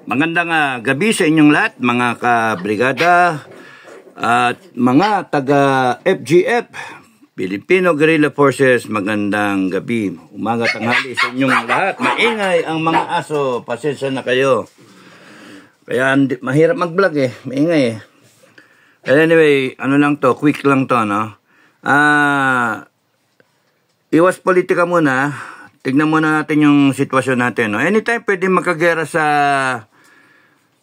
Magandang gabi sa inyong lahat, mga kabrigada at mga taga FGF, Filipino Guerrilla Forces. Magandang gabi, umaga, tanghali sa inyong lahat. Maingay ang mga aso, pasensya na kayo. Kaya mahirap mag-vlog maingay Anyway, ano lang to, quick lang to, no? Iwas politika muna. Tignan muna natin yung sitwasyon natin, no? Anytime pwede magkagera sa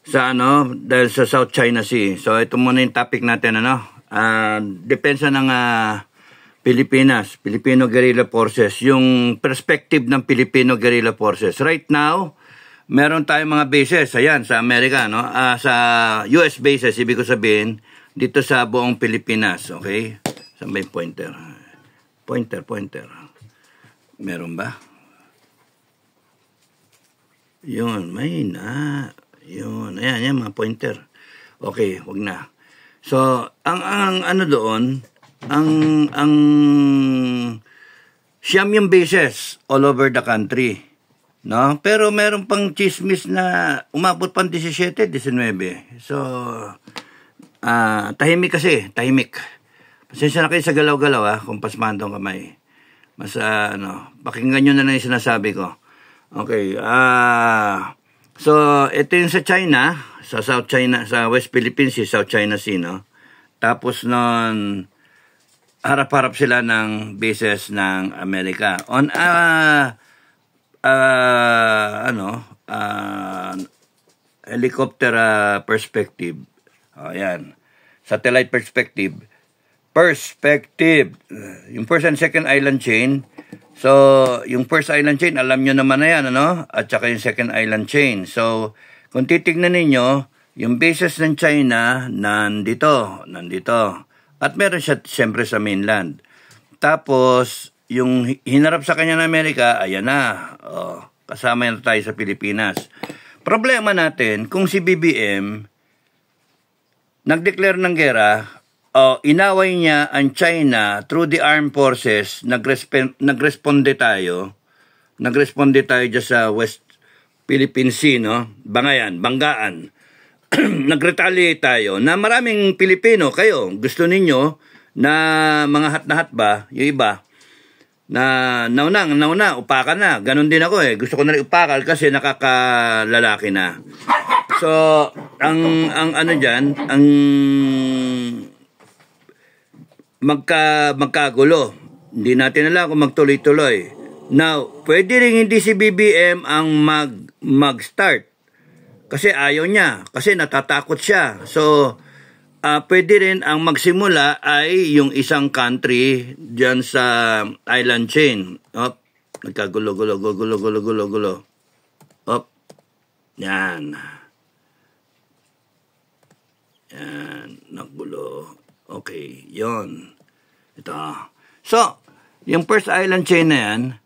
dahil sa South China Sea. So ito muna yung topic natin, ano? Depensa ng Pilipinas, Filipino Guerrilla Forces, yung perspective ng Filipino Guerrilla Forces. Right now, meron tayong mga bases, ayan, sa Amerika, no? Sa US bases, ibig ko sabihin, dito sa buong Pilipinas, okay? Saan ba yung pointer? Pointer. Meron ba? Yun, may na. Yun, ayan, yan, mga pointer. Okay, wag na. So, ang ano doon, ang siyam yung bases all over the country, no? Pero meron pang chismis na umabot pang 17, 19. So, tahimik kasi, tahimik. Pasensya na kayo sa galaw-galaw, kung pasmado ang kamay. Mas, pakinggan nyo na lang yung sinasabi ko. Okay, so, ito yung sa China, sa South China, sa West Philippines Sea, South China Sea, no? Tapos nun, harap-harap sila ng bases ng Amerika. On helicopter perspective. Ayan. Satellite perspective. Yung first and second island chain. So, yung first island chain, alam nyo naman na yan, ano? At saka yung second island chain. So, kung titignan ninyo, yung bases ng China, nandito. At meron siya, siyempre, sa mainland. Tapos, yung hinarap sa kanya ng Amerika, ayan na. Kasama na tayo sa Pilipinas. Problema natin, kung si BBM nag-declare ng gera, inaway niya ang China through the armed forces, nagresponde tayo dyan sa West Philippine Sea, no? Banggaan. Nag-retaliate tayo na maraming Pilipino, kayo, gusto ninyo na mga hat ba, yung iba, na nauna, upakan na. Ganon din ako Gusto ko na rin upakal kasi nakakalalaki na. So, ang ano dyan, ang magkagulo. Hindi natin alam kung magtuloy-tuloy. Now, pwede rin hindi si BBM ang mag-start. Kasi ayaw niya. Kasi natatakot siya. So, pwede rin ang magsimula ay yung isang country dyan sa island chain. Nagkagulo. Yan, naggulo. Okay, yon. Ito. So, yung first island chain na yan,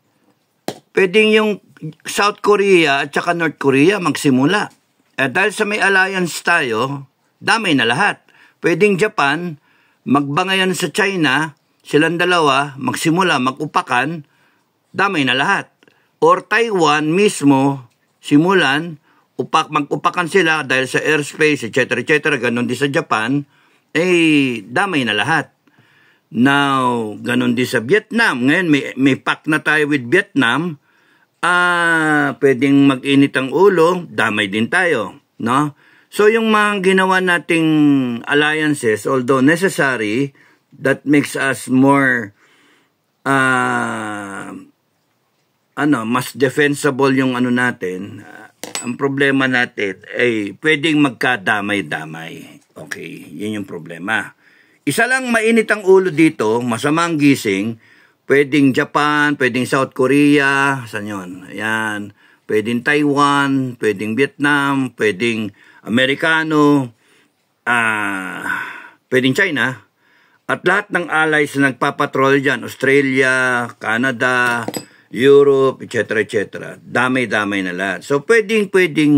pwedeng yung South Korea at saka North Korea magsimula. Dahil sa may alliance tayo, damay na lahat. Pwedeng Japan, magbangayan sa China, silang dalawa, magsimula, magupakan, damay na lahat. Or Taiwan mismo, simulan, mag-upakan sila dahil sa airspace, etc., ganon din sa Japan, damay na lahat. Now, ganon din sa Vietnam. Ngayon, may pact na tayo with Vietnam, pwedeng mag-init ang ulo, damay din tayo, no? So, yung mga ginawa nating alliances, although necessary, that makes us more, mas defensible yung natin. Ang problema natin ay pwedeng magkadamay-damay. Okay, yun yung problema. Isa lang mainit ang ulo dito, masamang gising, pwedeng Japan, pwedeng South Korea, saan yun? Ayan, pwedeng Taiwan, pwedeng Vietnam, pwedeng Amerikano, pwedeng China, at lahat ng allies na nagpapatrol dyan, Australia, Canada, Europe, etc. Damay-damay na lahat. So, pwedeng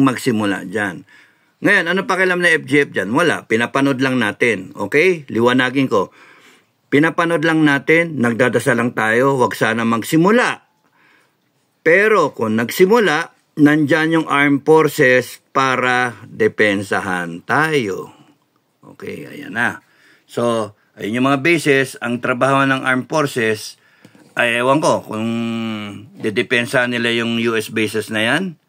magsimula dyan. Ngayon, ano pakialam na FGF dyan? Wala. Pinapanood lang natin. Okay? Liwanagin ko. Pinapanood lang natin, nagdadasal lang tayo, wag sana magsimula. Pero kung nagsimula, nandyan yung armed forces para depensahan tayo. Okay, ayan na. So, ayun yung mga bases. Ang trabaho ng armed forces, ay ewan ko kung dedepensahan nila yung US bases na yan.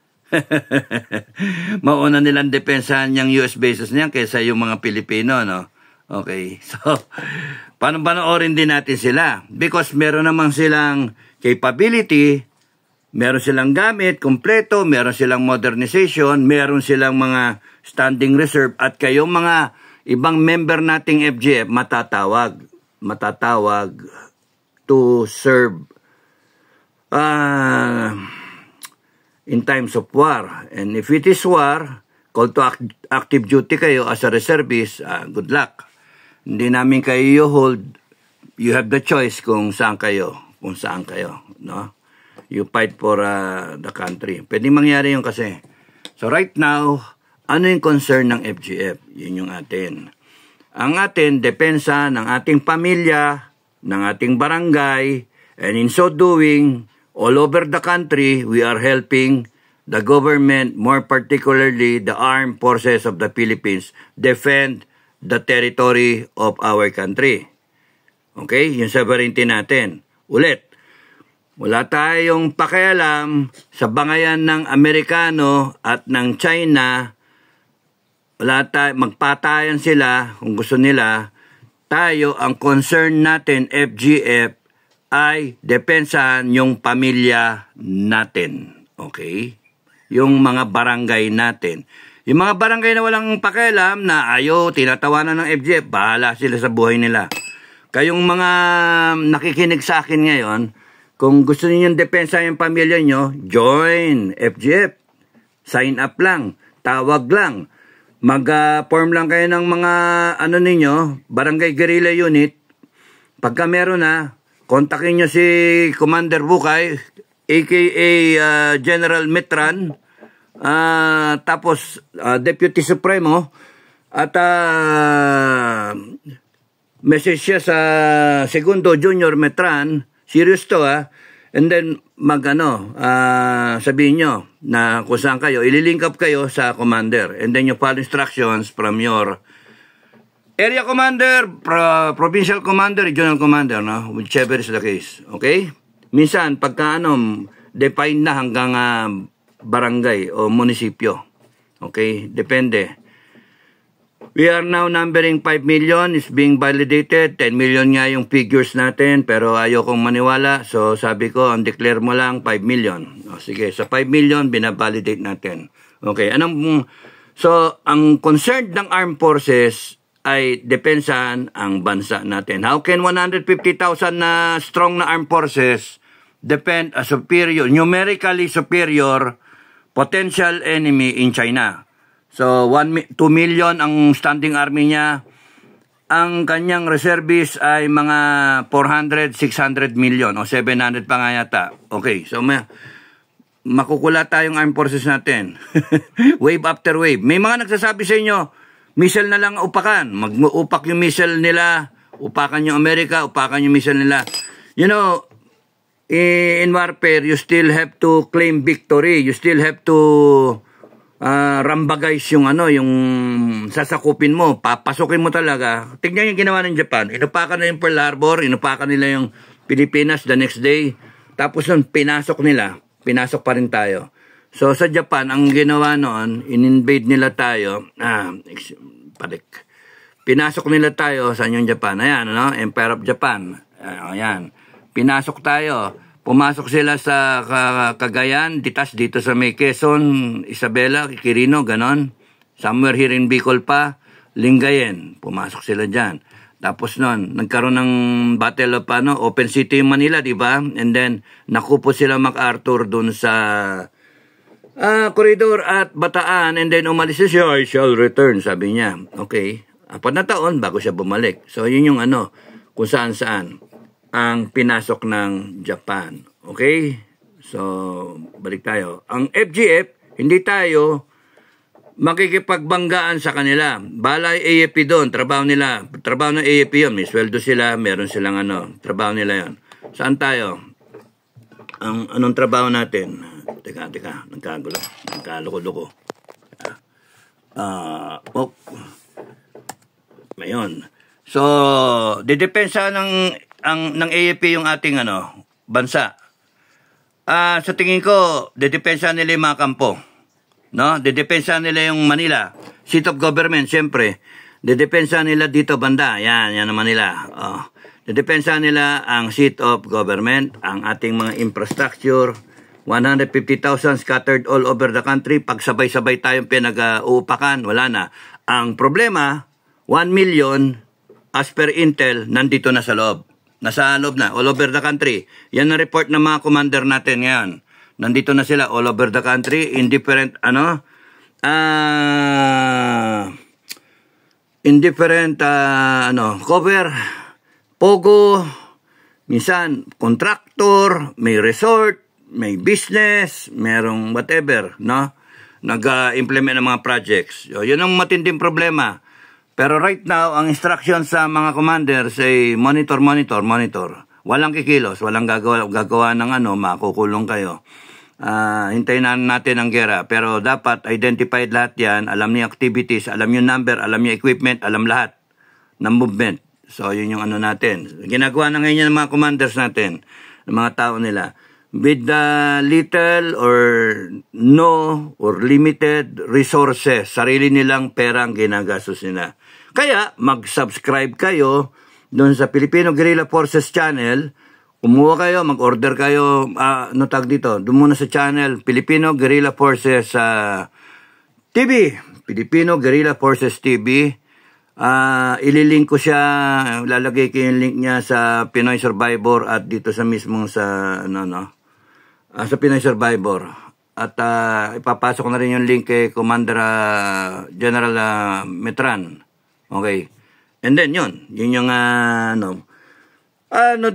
Mauna nilang depensahan yung US bases na yan kaysa yung mga Pilipino, no? Okay, so, panoorin din natin sila. Because meron naman silang capability, meron silang gamit, kompleto, meron silang modernization, meron silang mga standing reserve, at kayong mga ibang member nating FGF matatawag to serve in times of war. And if it is war, call to active duty kayo as a reservist, good luck. Hindi namin kayo hold. You have the choice kung saan kayo, no? You fight for the country. Pwede mangyari yun kasi. So right now, ano yung concern ng FGF? Yun yung atin. Ang atin, depensa ng ating pamilya, ng ating barangay, and in so doing, all over the country, we are helping the government, more particularly the armed forces of the Philippines, defend the territory of our country. Okay? Yung sovereignty natin. Ulit, wala tayong pakialam sa bangayan ng Amerikano at ng China. Magpatayan sila kung gusto nila. Tayo, ang concern natin, FGF, ay depensahan yung pamilya natin. Okay? Yung mga barangay natin. Yung mga barangay na walang pakialam na tinatawanan ng FGF, bahala sila sa buhay nila. Kayong mga nakikinig sa akin ngayon, kung gusto ninyong depensa yung pamilya nyo, join FGF. Sign up lang. Tawag lang. Mag-form lang kayo ng mga barangay guerrilla unit. Pagka meron na, kontakin nyo si Commander Bukay, aka General Mitran, tapos Deputy Supremo, at message siya sa Segundo Junior Mitran, serious to and then sabihin nyo na kung saan kayo, ililink up kayo sa commander, and then you follow instructions from your area commander, provincial commander, regional commander, no? Whichever is the case. Okay? Minsan, pagka define na hanggang barangay o munisipyo. Okay? Depende. We are now numbering 5 million. Is being validated. 10 million nga yung figures natin, pero ayokong maniwala. So, sabi ko, ang declare mo lang 5 million. O, sige, sa 5 million, binavalidate natin. Okay, so, ang concern ng armed forces ay depensahan ang bansa natin. How can 150,000 na strong na armed forces defend a superior, numerically superior potential enemy in China? So, 2 million ang standing army niya. Ang kanyang reservists ay mga 400, 600 million o 700 pa nga yata. Okay, so makukula tayong armed forces natin. Wave after wave. May mga nagsasabi sa inyo, missile na lang upakan. Mag-upak yung missile nila, upakan yung Amerika, upakan yung missile nila. You know, in warfare, you still have to claim victory. You still have to rambagais yung yung sasakupin mo, papasukin mo talaga. Tignan yung ginawa ng Japan. Inupakan na yung Pearl Harbor, inupakan nila yung Pilipinas the next day. Tapos nun, pinasok pa rin tayo. So sa Japan, ang ginawa noon, in-invade nila tayo, pinasok nila tayo sa yung Japan. Ayan, Empire of Japan. Ayan. Pinasok tayo. Pumasok sila sa Cagayan, ditas dito sa may Quezon, Isabela, Quirino, ganon. Somewhere here in Bicol pa, Lingayen, pumasok sila dyan. Tapos nun, nagkaroon ng Battle of Open City in Manila, di ba? And then, nakupo sila MacArthur dun sa Corridor at Bataan, and then umalis siya, I shall return, sabi niya. Okay, 4 na taon bago siya bumalik. So, yun yung kung saan-saan ang pinasok ng Japan. Okay? So, balik tayo. Ang FGF, hindi tayo makikipagbanggaan sa kanila. Balay AFP doon, trabaho nila. Trabaho ng AFP yun. May sweldo sila, meron silang trabaho nila yun. Saan tayo? Anong trabaho natin? Teka, nagkagulo. Nagkaloko-loko. Ngayon. So, didepensa ng AFP yung ating bansa. Sa tingin ko, didepensa nila yung mga kampo. No? Didepensa nila yung Manila. Seat of government, siyempre. Didepensa nila dito banda. Yan ang Manila. Didepensa nila ang seat of government, ang ating mga infrastructure, 150,000 scattered all over the country. Pag sabay-sabay tayong pinag-uupakan, wala na. Ang problema, 1 million as per Intel, nandito na sa loob. Nasa loob na, all over the country. Yan ang report ng mga commander natin ngayon. Nandito na sila all over the country, indifferent, cover, pogo, minsan, contractor, may resort, may business, merong whatever, no? Nag-implement ng mga projects. So, yun ang matinding problema. Pero right now, ang instruction sa mga commanders ay monitor. Walang kikilos, walang gagawa ng makukulong kayo. Hintayin natin ang gera. Pero dapat identified lahat yan, alam niyo activities, alam niyo number, alam niyo equipment, alam lahat ng movement. So, yun yung natin. Ginagawa na ngayon ng mga commanders natin, ng mga tao nila. With the little or no or limited resources, sarili nilang perang ginagastos nila. Kaya, mag-subscribe kayo doon sa Filipino Guerrilla Forces Channel. Kumuha kayo, mag-order kayo, doon muna sa channel, Filipino Guerrilla Forces TV. Filipino Guerrilla Forces TV. Ililink ko siya, lalagay ko yung link niya sa Pinoy Survivor at dito sa mismong sa Pinoy Survivor. At ipapasok ko na rin yung link kay Commander General Metran. Okay. And then yun yung nod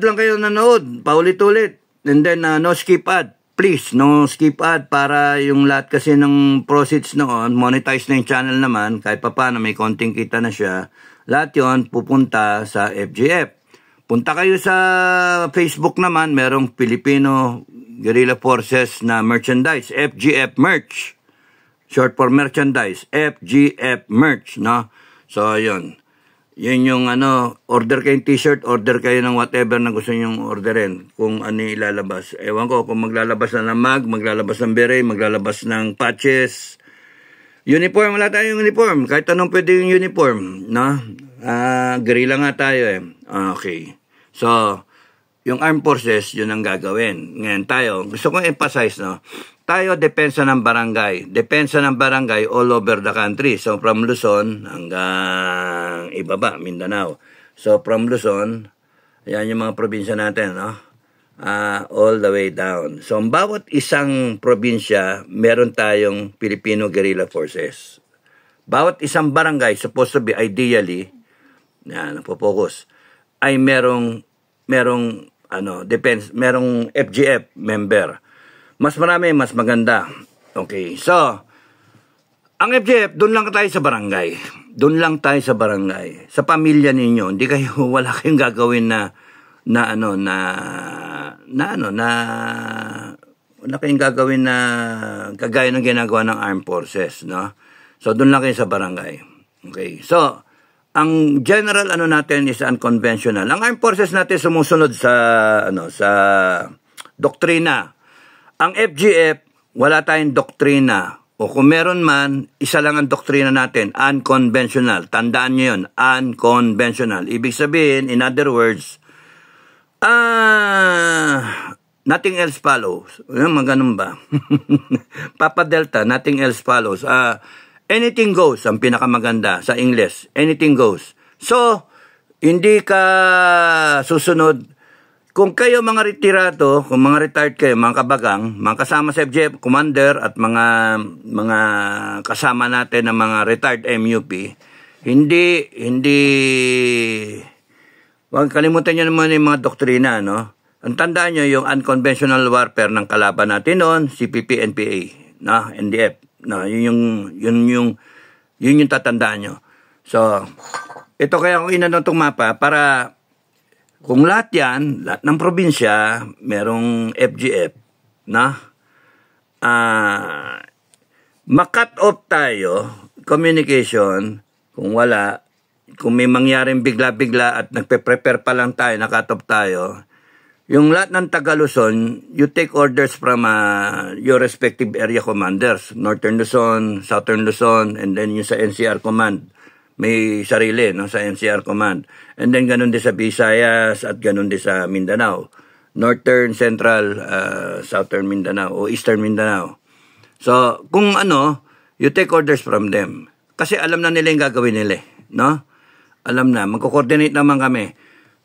lang kayo nanood, paulit-ulit. And then no skip ad. Please, no skip ad para yung lahat kasi ng proceeds noon, monetize na yung channel naman, kahit pa paano may konting kita na siya. Lahat yun pupunta sa FGF. Punta kayo sa Facebook naman, merong Filipino Guerrilla Forces na merchandise, FGF merch. Short for merchandise, FGF merch, no? So, yun. Yun yung order kayong t-shirt, order kayo ng whatever na gusto nyong orderin. Kung ilalabas. Ewan ko, kung maglalabas na ng mag, maglalabas ng beret, maglalabas ng patches. Uniform, wala tayong uniform. Kahit anong pwede yung uniform, no? Guerrilla nga tayo Okay. So, yung armed forces, yun ang gagawin. Ngayon tayo, gusto kong emphasize, no? Tayo, depensa ng barangay. Depensa ng barangay all over the country. So, from Luzon hanggang ibaba, Mindanao. So, from Luzon, yan yung mga probinsya natin, no? All the way down. So, bawat isang probinsya, meron tayong Filipino Guerrilla Forces. Bawat isang barangay, supposed to be ideally, napopokus, ay merong merong FGF member. Mas marami, mas maganda. Okay, so, ang FGF, doon lang tayo sa barangay. Doon lang tayo sa barangay. Sa pamilya ninyo, hindi kayo, wala kayong gagawin wala kayong gagawin na kagaya ng ginagawa ng armed forces, no? So, doon lang kayo sa barangay. Okay, so, ang general natin is unconventional. Ang armed forces natin sumusunod sa doktrina. Ang FGF, wala tayong doktrina. O kung meron man, isa lang ang doktrina natin, unconventional. Tandaan nyo yun, unconventional. Ibig sabihin, in other words, nothing else follows. Ganun ba? Papa Delta, nothing else follows. Anything goes, ang pinakamaganda sa English. Anything goes. So, hindi ka susunod. Kung kayo mga retirado, kung mga retired kayo, mga kabagang, mga kasama sa FGF, commander at mga kasama natin ng mga retired MUP, huwag kalimutan nyo naman yung mga doktrina, no? Ang tandaan nyo yung unconventional warfare ng kalaban natin noon, CPP, NPA, no? NDF. No, yun yung tatandaan nyo. So, ito kaya kung inanong itong mapa para kung lahat ng probinsya, merong FGF, na? ma-cut off tayo, communication, kung wala, kung may mangyaring bigla-bigla at nagpe-prepare pa lang tayo, na-cut off tayo, yung lahat ng taga Luzon, you take orders from your respective area commanders, Northern Luzon, Southern Luzon, and then yung sa NCR Command. May sarili, no, sa NCR Command. And then ganun din sa Visayas at ganun din sa Mindanao. Northern, Central, Southern Mindanao o Eastern Mindanao. So, kung you take orders from them. Kasi alam na nila yung gagawin nila, no? Alam na, magko-coordinate naman kami.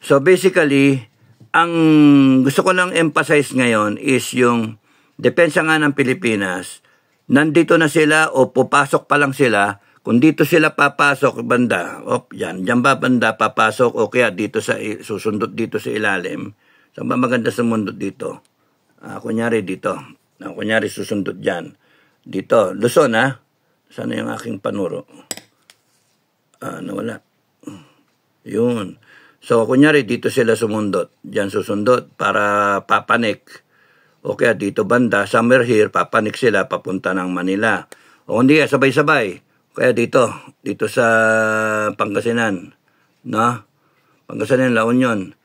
So, basically, ang gusto ko lang emphasize ngayon is yung depensa nga ng Pilipinas, nandito na sila o pupasok pa lang sila. Kung dito sila papasok banda, dyan ba banda papasok o kaya dito susundot dito sa ilalim. Saan ba maganda sa mundo dito? Kunyari dito. Kunyari susundot dyan. Dito. Luzon, Sana yung aking panuro? Nawala. Yun. So, kunyari dito sila sumundot. Dyan susundot para papanik. O kaya dito banda, somewhere here, papanik sila papunta ng Manila. O hindi, sabay-sabay. Kaya dito sa Pangasinan, no? Pangasinan, La Union.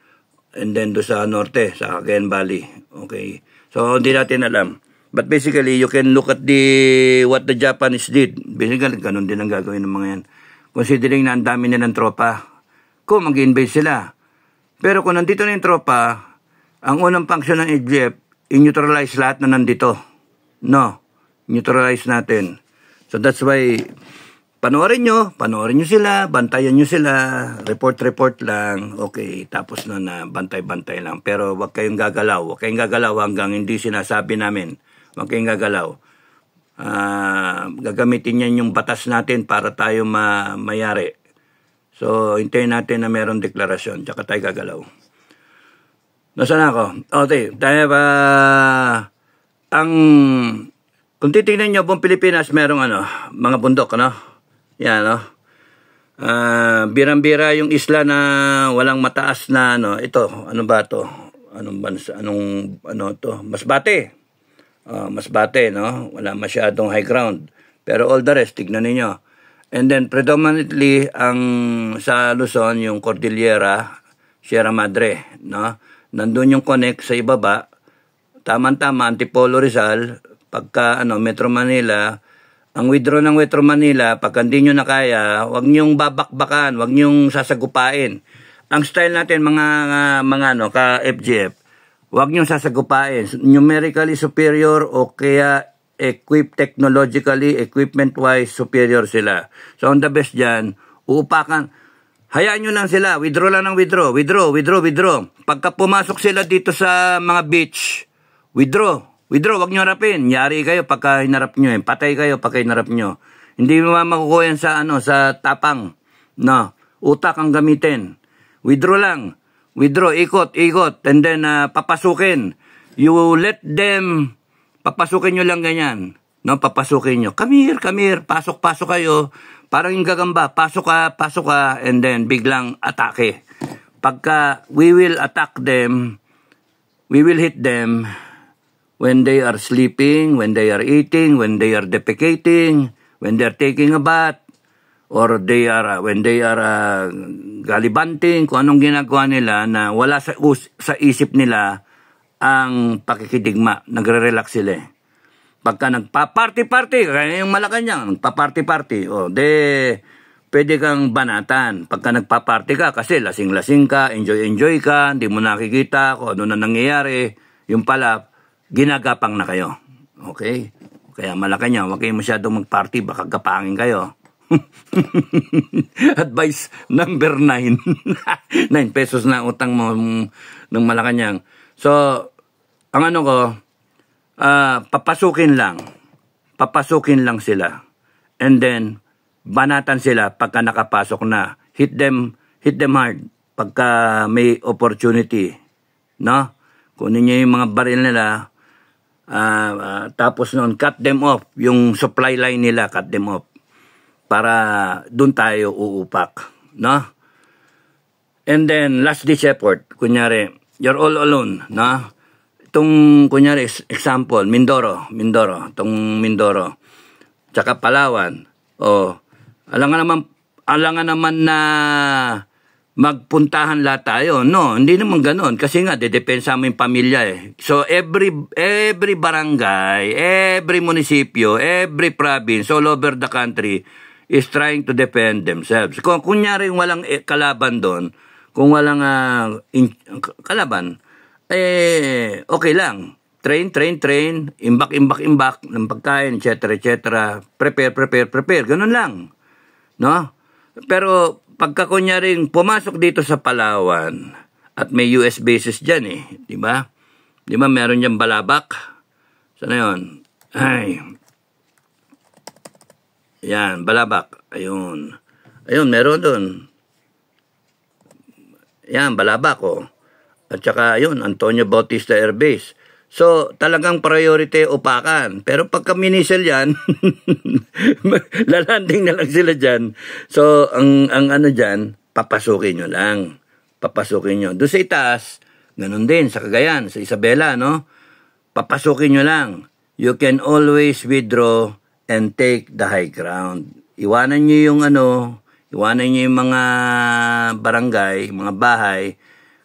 And then do sa norte, sa Cagayan Valley. Okay. So, hindi natin alam. But basically, you can look at what the Japanese did. Basically, ganun din ang gagawin ng mga yan. Considering na ang dami nilang tropa, kung mag-invade sila. Pero kung nandito na yung tropa, ang unang function ng EDF, i-neutralize lahat na nandito. No. Neutralize natin. So that's why, panoorin nyo sila, bantayan nyo sila, report lang, okay, tapos na bantay-bantay lang. Pero wag kayong gagalaw hanggang hindi sinasabi namin. Wag kayong gagalaw. Gagamitin yan yung batas natin para tayo mayari. So, hintayin natin na mayroong deklarasyon, tsaka tayo gagalaw. Nasaan ako? Okay, tayo kung titignan nyo, buong Pilipinas, merong mga bundok, Yan, birang-bira yung isla na walang mataas na, ito, ano ba to? Anong bansa? Masbate. Masbate, Wala masyadong high ground. Pero all the rest, tignan ninyo. And then, predominantly, sa Luzon, yung Cordillera, Sierra Madre, Nandun yung connect sa ibaba. Tama-tama, Antipolo, Rizal, pagka, Metro Manila, ang withdraw ng Metro Manila, pag hindi nyo na kaya, huwag nyong babakbakan, huwag nyong sasagupain. Ang style natin, ka-FGF, huwag nyong sasagupain. Numerically superior o kaya technologically, equipment-wise, superior sila. So, on the best dyan, uupakan. Hayaan nyo lang sila, withdraw lang ng withdraw. Pagka pumasok sila dito sa mga beach, withdraw, wag nyo harapin. Yari kayo pagka hinarap nyo. Patay kayo pagka hinarap nyo. Hindi mo makukuha yan sa tapang. Utak ang gamitin. Withdraw lang. Ikot. And then, papasukin. You let them, papasukin nyo lang ganyan. Papasukin nyo. Come here. Pasok kayo. Parang yung gagamba. Pasok ka. And then, biglang atake. Pagka we will attack them, we will hit them, when they are sleeping, when they are eating, when they are defecating, when they are taking a bath, or when they are galibanting, kung anong ginagawa nila na wala sa isip nila ang pakikidigma, nagre-relax sila. Pagka nagpa-party, kaya yung Malacanang, nagpa-party, pwede kang banatan. Pagka nagpa-party ka, kasi lasing-lasing ka, enjoy ka, hindi mo nakikita kung ano na nangyayari, yung pala, ginagapang na kayo. Okay? Kaya Malacanang, huwag kayo masyadong mag-party, baka gapangin kayo. Advice number 9. 9 pesos na utang mo ng Malacanang. So, ang papasukin lang sila. And then, banatan sila pagka nakapasok na. Hit them hard pagka may opportunity. Kunin nyo yung mga baril nila, tapos noon, cut them off. Yung supply line nila, cut them off. Para dun tayo uupak. And then, last ditch effort. Kunyari, you're all alone. tong kunyari example, Mindoro, tong Mindoro. Tsaka Palawan. Oh, alangan naman na magpuntahan lahat tayo. No, hindi naman ganoon kasi nga dedepensa mo yung pamilya eh. So every barangay, every munisipyo, every province all over the country is trying to defend themselves. Kung kunyari walang kalaban doon, kung walang kalaban, okay lang. Train, imbak ng pagkain, etc. Prepare, ganun lang. No? Pero pagka kunyaring pumasok dito sa Palawan at may US bases dyan eh, di ba? Di ba meron dyan Balabak? Sana yun? Ay. Yan, Balabak. Ayun, meron doon. Yan, Balabak oh. At saka yun, Antonio Bautista Air Base. So, talagang priority upakan. Pero pagka minisel yan, lalanding na lang sila dyan. So, ang ano dyan, papasukin nyo lang. Papasukin nyo. Doon sa itaas, ganun din, sa Cagayan, sa Isabela, no? Papasukin nyo lang. You can always withdraw and take the high ground. Iwanan nyo yung mga barangay, mga bahay.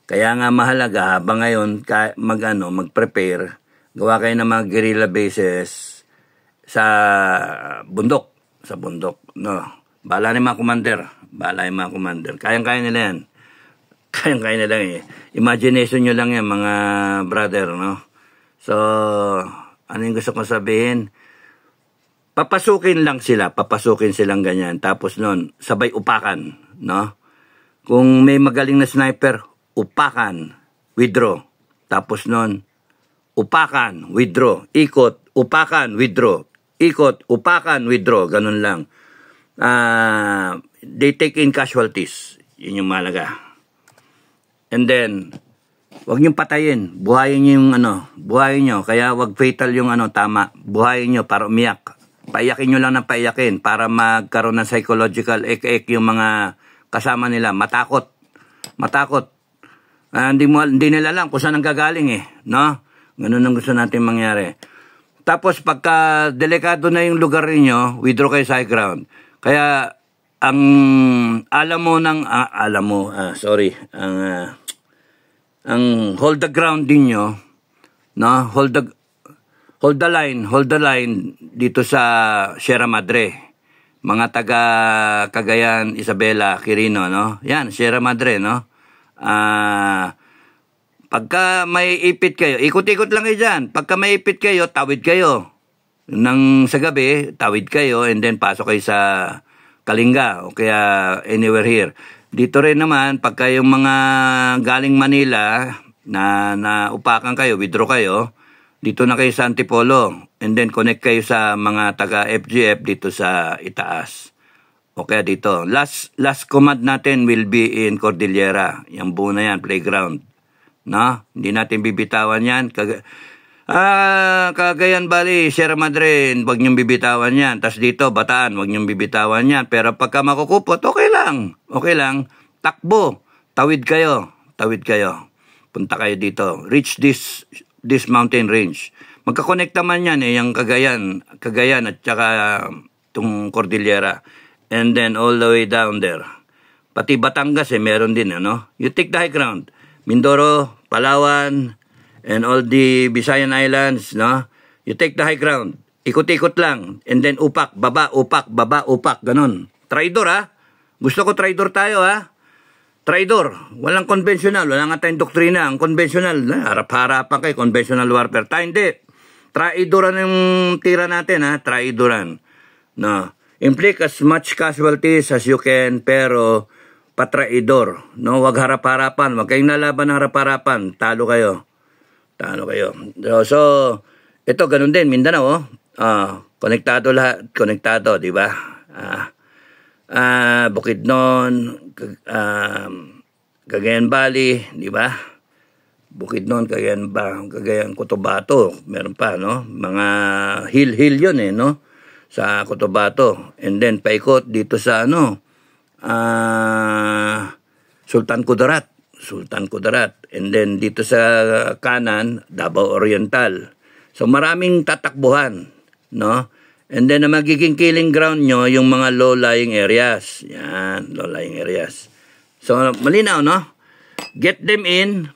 Kaya nga mahalaga habang ngayon mag-prepare, gawa kayo ng mga guerrilla bases sa bundok, no. Bala yung mga commander. Kayang-kaya nila yan. Kayang-kaya nila eh. Imagination nyo lang yan mga brother, no. So, ano yung gusto kong sabihin? Papasukin silang ganyan. Tapos nun, sabay upakan, no. Kung may magaling na sniper, upakan, withdraw. Tapos nun, upakan, withdraw. Ikot, upakan, withdraw. Ikot, upakan, withdraw. Ganun lang. They take in casualties. Yun yung malaga. And then, wag niyong patayin. Buhayin niyo yung buhayin niyo. Kaya wag fatal yung tama. Buhayin niyo para umiyak. Paiyakin niyo lang ng paiyakin para magkaroon ng psychological ek-ek yung mga kasama nila. Matakot. Hindi nila alam kung saan ang gagaling eh, no? Ganun ang gusto natin mangyari. Tapos pagka delikado na yung lugar niyo, withdraw kayo sa high ground. Kaya ang hold the ground din nyo, no? Hold the line dito sa Sierra Madre. Mga taga Cagayan, Isabela, Quirino, no? Yan, Sierra Madre, no? Pagka may ipit kayo, ikot-ikot lang kayo dyan. Pagka may ipit kayo, tawid kayo. Sa gabi, tawid kayo and then pasok kayo sa Kalinga o kaya anywhere here. Dito rin naman, pagka yung mga galing Manila na upakan kayo, withdraw kayo, dito na kayo sa Antipolo and then connect kayo sa mga taga FGF dito sa itaas. O kaya dito. Last command natin will be in Cordillera. Yung buo na yan, playground. No? Hindi natin bibitawan yan. Cagayan Valley, Sierra Madre, wag niyong bibitawan yan. Tas dito, Bataan, wag niyong bibitawan yan. Pero pagka makukupot, okay lang. Takbo. Tawid kayo. Punta kayo dito. Reach this mountain range. Magkakonekta man yan yung Cagayan at saka itong Cordillera. And then all the way down there. Pati Batangas meron din, You take the high ground. Mindoro, Palawan, and all the Visayan Islands, no? You take the high ground. Ikot-ikot lang. And then upak, baba, upak, ganun. Traidor, ha? Gusto ko traidor tayo, ha? Traidor. Walang conventional. Wala nga tayong doktrina. Ang conventional, harap-harapan kayo, conventional warfare. Tayo hindi. Traidoran yung tira natin, ha? Traidoran. No? Inflict as much casualties as you can, pero patraidor. No? Wag harap-harapan. Wag kayong nalaban ng harap-harapan. Talo kayo. So, ito, ganun din. Mindanao, konektado lahat. Konektado, di ba? Bukidnon, Cagayan Valley, di ba? Bukidnon, Cagayan Cotabato, meron pa, no? Mga hill yun no? Sa Cotabato. And then, paikot dito sa, Sultan Kudarat. Sultan Kudarat. And then dito sa kanan, Davao Oriental. So maraming tatakbuhan, no? And then ang magiging killing ground nyo, yung mga low-lying areas. Yan, low-lying areas. So malinaw, no? Get them in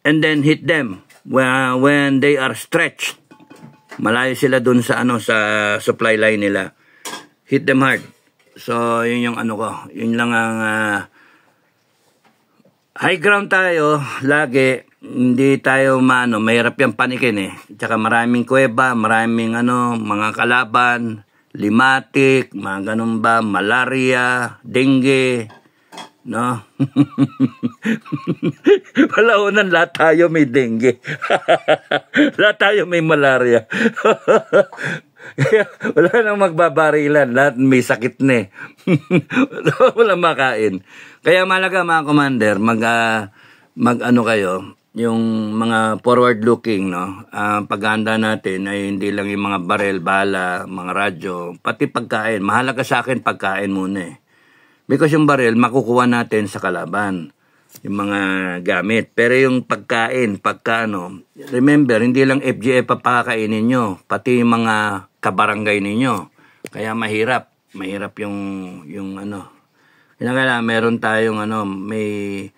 and then hit them when they are stretched. Malayo sila dun sa sa supply line nila. Hit them hard. So yun yung ko. Yun lang ang high ground tayo lagi. Hindi tayo mahirap yung panikin Tsaka maraming kuweba, maraming mga kalaban, limatic, mga ganun ba, malaria, dengue, no? Palaunan, lahat tayo may dengue. Lahat tayo may malaria. Wala nang magbabarilan, lahat may sakit na Wala makain. Kaya malaga mga commander, mag kayo, yung mga forward looking, no? Paghahanda natin ay hindi lang yung mga barel, bala, mga radyo, pati pagkain. Mahalaga sa akin pagkain muna Because yung barel, makukuha natin sa kalaban. Yung mga gamit. Pero yung pagkain, remember, hindi lang FGF papakainin nyo, pati yung mga kabarangay ninyo. Kaya mahirap. Mahirap yung Kailangan meron tayong may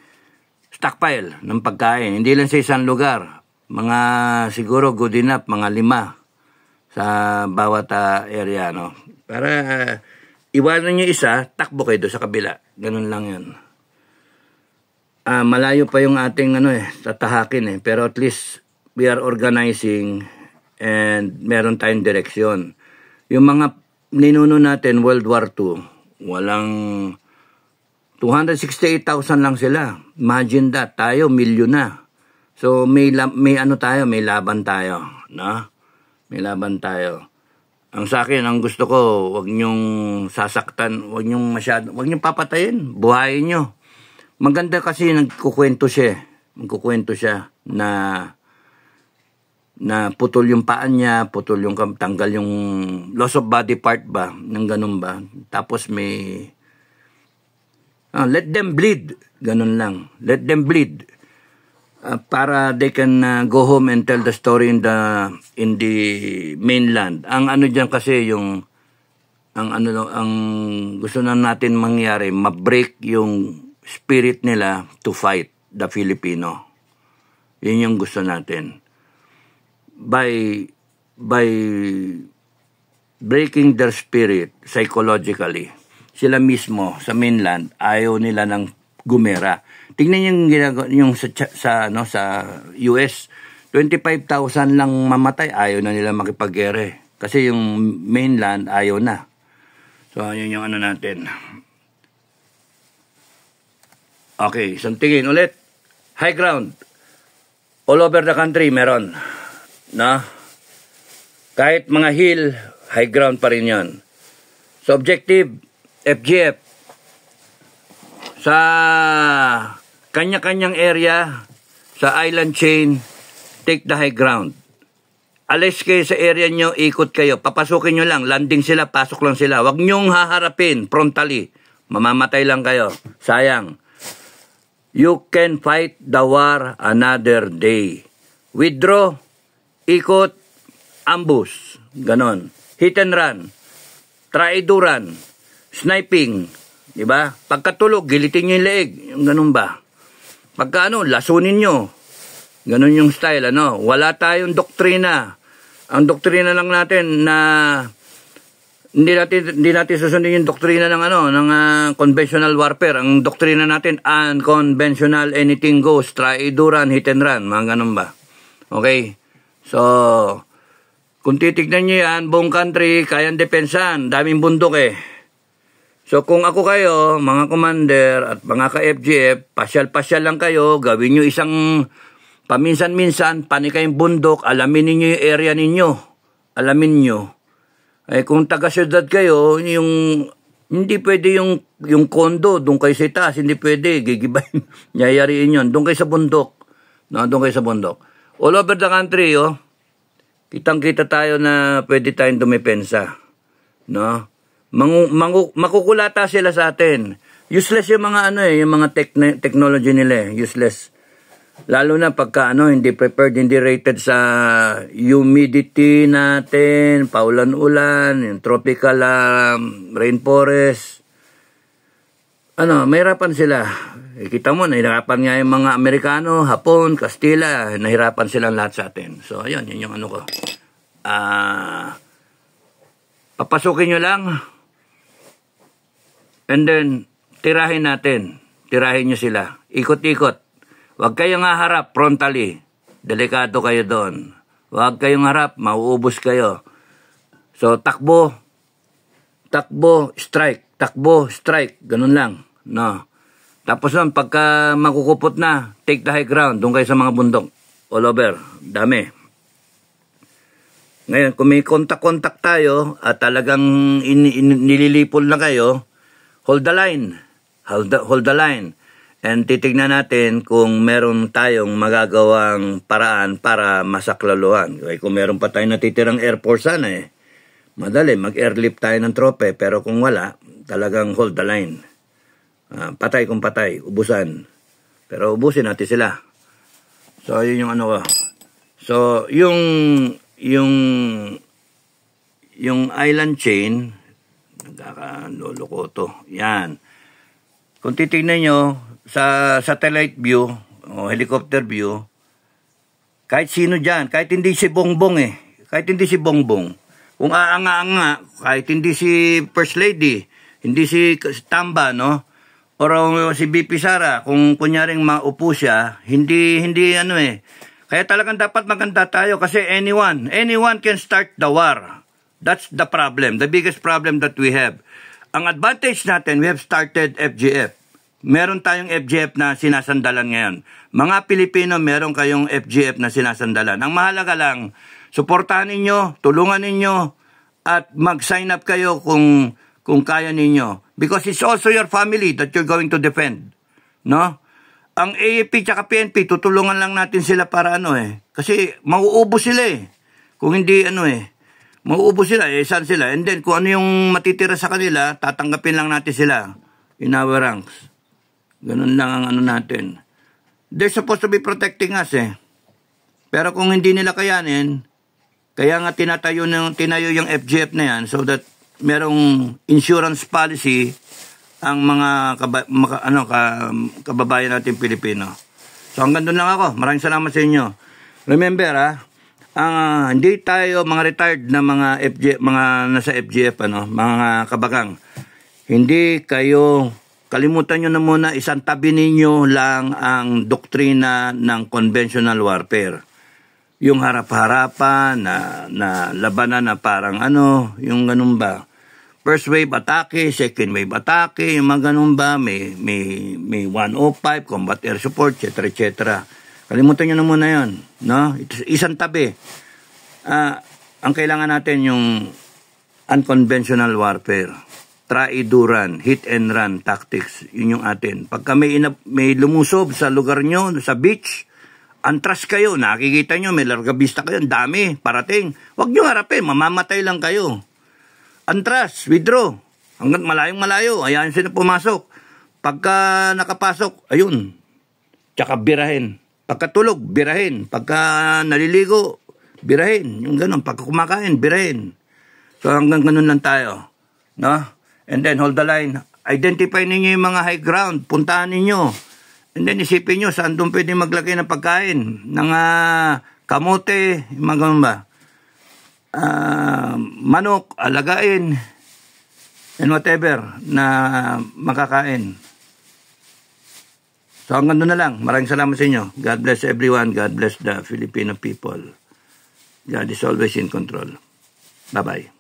stockpile ng pagkain. Hindi lang sa isang lugar. Mga siguro good enough, mga 5 sa bawat area, no? Para iwanan nyo isa, takbo kayo sa kabila. Ganun lang yun. Malayo pa yung ating tatahakin pero at least we are organizing and meron tayong direksyon. Yung mga ninuno natin World War II, walang 268,000 lang sila. Imagine that, tayo milyon na. So may tayo, may laban tayo, no? May laban tayo. Ang sa akin, ang gusto ko, wag niyong sasaktan, wag niyong papatayin, buhayin niyo. Maganda kasi nagkukwento siya na putol yung paan niya, putol yung tanggal yung loss of body part ba, ng ganun ba. Tapos may let them bleed, ganun lang. Let them bleed. Para they can go home and tell the story in the mainland. Ang diyan kasi ang gusto na natin mangyari, ma-break yung spirit nila to fight the Filipino. Yun yung gusto natin. By breaking their spirit psychologically, sila mismo sa mainland ayaw nila ng gumera. Tingnan yung ginagawa yung sa US, 25,000 lang mamatay, ayaw na nila makipaggere kasi yung mainland ayaw na. So yun yung natin. Okay, isang tingin ulit. High ground. All over the country meron. No? Kahit mga hill, high ground pa rin yan. So objective, FGF, sa kanya-kanyang area, sa island chain, take the high ground. Alis kayo sa area nyo, ikot kayo. Papasukin nyo lang, landing sila, pasok lang sila. Huwag nyong haharapin frontally. Mamamatay lang kayo. Sayang. You can fight the war another day. Withdraw, ikot, ambush. Ganon. Hit and run. Traiduran. Sniping. Diba? Pagkatulog, gilitin nyo yung leeg. Yung ganun ba? Pagka lasunin nyo. Ganun yung style, Wala tayong doktrina. Ang doktrina lang natin na hindi natin susundin yung doktrina ng ng conventional warfare. Ang doktrina natin, unconventional, anything goes, traiduran, hit and run, mga ganun ba? Okay? So, kung titignan nyo yan, buong country, kayang depensan, daming bundok So, kung ako kayo, mga commander at mga ka-FGF, pasyal-pasyal lang kayo, gawin nyo isang paminsan-minsan, panikayong bundok, alamin ninyo yung area ninyo. Alamin nyo. Kung taga-syudad kayo, hindi pwede yung kondo, doon kayo sa itaas, hindi pwede, gigibayin, yayariin yun. Doon kayo sa bundok. No, doon kayo sa bundok. All over the country, kitang-kita tayo na pwede tayong dumepensa. No? Makukulata sila sa atin. Useless yung mga yung mga technology nila useless. Lalo na pagka hindi prepared, hindi rated sa humidity natin, paulan-ulan, yung tropical rainforest. Mahirapan sila. Kita mo, nahirapan nga yung mga Amerikano, Hapon, Kastila, nahirapan silang lahat sa atin. So, ayun, yun yung ko. Papasukin nyo lang, and then, tirahin natin. Tirahin nyo sila. Ikot-ikot. Huwag kayong haharap frontally. Delikado kayo doon. Huwag kayong harap, mauubos kayo. So, takbo, strike. Takbo, strike. Ganun lang. No. Tapos nun, pagka makukupot na, take the high ground. Doon kayo sa mga bundok. All over. Dami. Ngayon, kung may kontak-kontak tayo at talagang nililipol na kayo, hold the line. Hold the line. And titignan natin kung meron tayong magagawang paraan para masaklaluhan. Kung meron pa tayong natitirang Air Force sana madali, mag-airlift tayo ng trope. Pero kung wala, talagang hold the line. Patay kung patay, ubusan. Pero ubusin natin sila. So, yun yung ko. So, yung island chain, nagkakaloloko to. Yan. Kung titignan nyo, sa satellite view o helicopter view, kahit sino dyan, kahit hindi si Bongbong kahit hindi si Bongbong, kung aanga-anga, kahit hindi si First Lady, hindi si Tamba, no? O si BP Sara, kung kunyaring maupo siya, hindi Kaya talagang dapat maganda tayo kasi anyone can start the war. That's the problem, the biggest problem that we have. Ang advantage natin, we have started FGF. Meron tayong FGF na sinasandalan ngayon. Mga Pilipino, meron kayong FGF na sinasandalan. Ang mahalaga lang, suportahan ninyo, tulungan ninyo, at mag-sign up kayo kung kaya ninyo. Because it's also your family that you're going to defend. No? Ang AFP tsaka PNP, tutulungan lang natin sila para Kasi mauubos sila Kung hindi mauubos sila, saan sila? And then, kung ano yung matitira sa kanila, tatanggapin lang natin sila in our ranks. Ganun lang ang natin. They're supposed to be protecting us Pero kung hindi nila kayanin, kaya nga tinayo yung FGF na yan so that merong insurance policy ang mga kababayan natin Pilipino. So hanggang doon lang ako. Maraming salamat sa inyo. Remember hindi tayo mga retired na mga FGF, mga nasa FGF mga kabagang. Hindi kayo kalimutan nyo na muna, isang tabi ninyo lang ang doktrina ng conventional warfare. Yung harap-harapan na labanan na parang yung ganun ba. First wave atake, second wave atake, yung mga ganun ba, may 105, combat air support, etc. Kalimutan nyo na muna yun. No? Isang tabi. Ang kailangan natin yung unconventional warfare. Traiduran, hit and run tactics, yun yung atin. Pagka may lumusob sa lugar nyo, sa beach, antras kayo, nakikita nyo, may largabista kayo, dami, parating. Huwag nyo harapin, mamamatay lang kayo. Antras, withdraw, hanggang malayong-malayo, ayan sila pumasok. Pagka nakapasok, ayun, tsaka birahin. Pagkatulog, birahin. Pagka naliligo, birahin. Yung ganun, pagka kumakain, birahin. So hanggang ganun lang tayo. No? And then hold the line. Identify ninyo yung mga high ground. Puntahan ninyo. And then isipin nyo saan doon pwede maglagay ng pagkain. Ng kamote, mga ganun ba? Manok, alagain. And whatever na makakain. So hanggang doon na lang. Maraming salamat sa inyo. God bless everyone. God bless the Filipino people. God is always in control. Bye-bye.